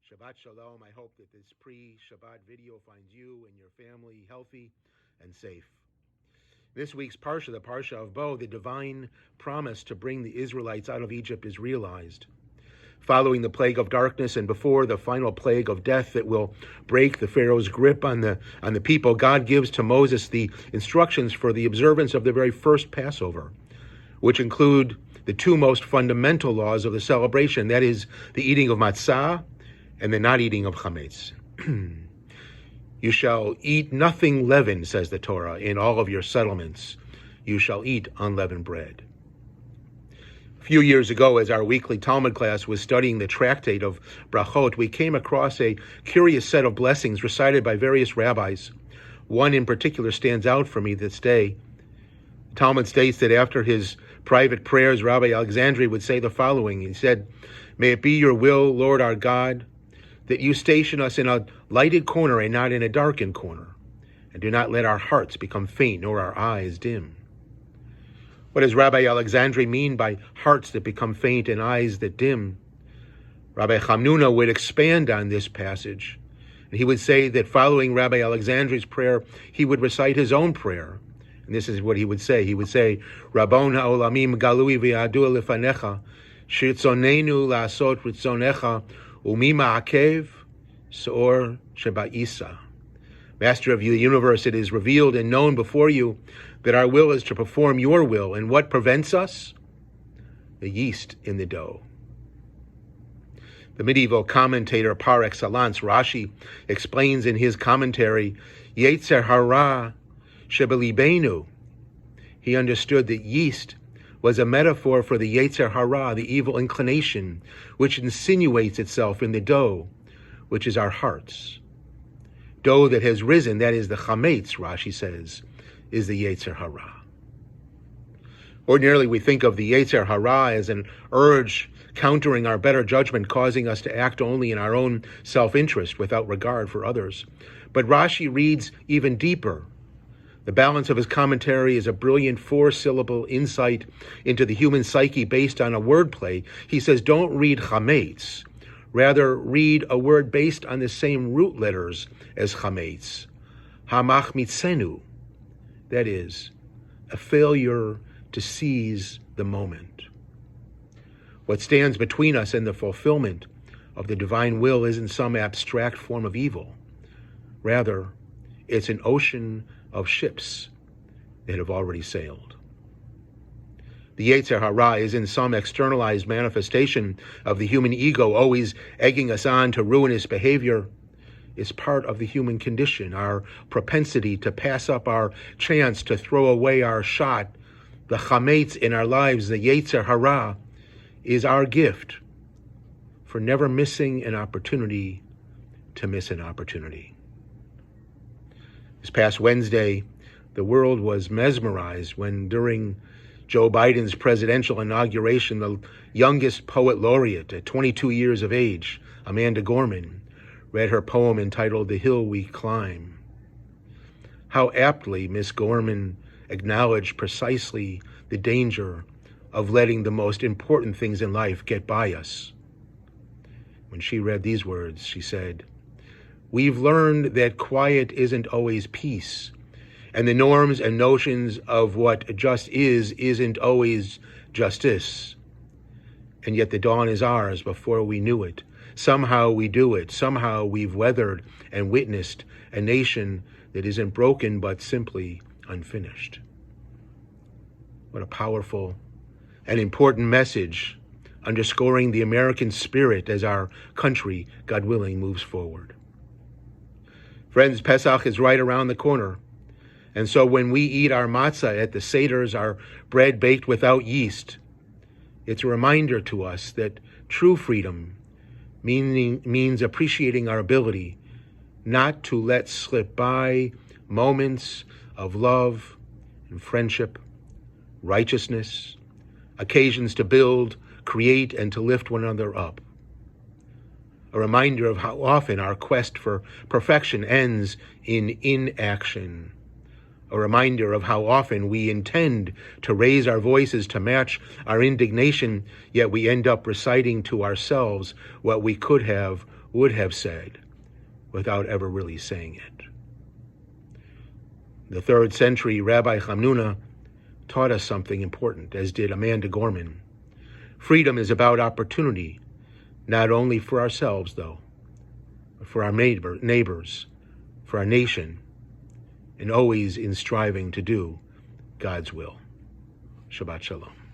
Shabbat Shalom. I hope that this pre-Shabbat video finds you and your family healthy and safe. This week's Parsha, the Parsha of Bo, the divine promise to bring the Israelites out of Egypt is realized. Following the plague of darkness and before the final plague of death that will break the Pharaoh's grip on the people, God gives to Moses the instructions for the observance of the very first Passover, which include the two most fundamental laws of the celebration, that is, the eating of matzah and the not eating of chametz. You shall eat nothing leavened, says the Torah, in all of your settlements. You shall eat unleavened bread. A few years ago, as our weekly Talmud class was studying the tractate of Brachot, we came across a curious set of blessings recited by various rabbis. One in particular stands out for me this day. The Talmud states that after his private prayers, Rabbi Alexandri would say the following. He said, "May it be your will, Lord our God, that you station us in a lighted corner and not in a darkened corner, and do not let our hearts become faint nor our eyes dim." What does Rabbi Alexandri mean by hearts that become faint and eyes that dim? Rabbi Chamnuna would expand on this passage, and he would say that following Rabbi Alexandri's prayer, he would recite his own prayer. And this is what he would say. He would say, Rabbon ha'olamim galui v'yadu lefanecha, shirtzonenu la'asot ritzonecha, umima akev, seor sheba'isa. Master of the universe, it is revealed and known before you that our will is to perform your will. And what prevents us? The yeast in the dough. The medieval commentator par excellence, Rashi, explains in his commentary, Yetzer hara shebelibenu. He understood that yeast was a metaphor for the Yetzer hara, the evil inclination, which insinuates itself in the dough, which is our hearts. Dough that has risen, that is the chametz, Rashi says, is the Yetzer hara. Ordinarily, we think of the Yetzer hara as an urge countering our better judgment, causing us to act only in our own self-interest without regard for others. But Rashi reads even deeper. The balance of his commentary is a brilliant four-syllable insight into the human psyche based on a wordplay. He says, don't read chametz. Rather, read a word based on the same root letters as chametz. Hamachmitzenu. That is, a failure to seize the moment. What stands between us and the fulfillment of the divine will isn't some abstract form of evil. Rather, it's an ocean of ships that have already sailed. The Yetzer hara is in some externalized manifestation of the human ego, always egging us on to ruinous behavior. It's part of the human condition, our propensity to pass up our chance, to throw away our shot. The chametz in our lives, the Yetzer hara, is our gift for never missing an opportunity to miss an opportunity. This past Wednesday, the world was mesmerized when, during Joe Biden's presidential inauguration, the youngest poet laureate at 22 years of age, Amanda Gorman, read her poem entitled The Hill We Climb. How aptly Miss Gorman acknowledged precisely the danger of letting the most important things in life get by us. When she read these words, she said, "We've learned that quiet isn't always peace, and the norms and notions of what just isn't always justice. And yet the dawn is ours before we knew it. Somehow we do it. Somehow we've weathered and witnessed a nation that isn't broken but simply unfinished." What a powerful and important message, underscoring the American spirit as our country, God willing, moves forward. Friends, Pesach is right around the corner. And so when we eat our matzah at the seders, our bread baked without yeast, it's a reminder to us that true freedom means appreciating our ability not to let slip by moments of love and friendship, righteousness, occasions to build, create, and to lift one another up. A reminder of how often our quest for perfection ends in inaction. a reminder of how often we intend to raise our voices to match our indignation, yet we end up reciting to ourselves what we would have said, without ever really saying it. The 3rd century Rabbi Chamnuna taught us something important, as did Amanda Gorman. Freedom is about opportunity, not only for ourselves, though, but for our neighbors, for our nation, and always in striving to do God's will. Shabbat Shalom.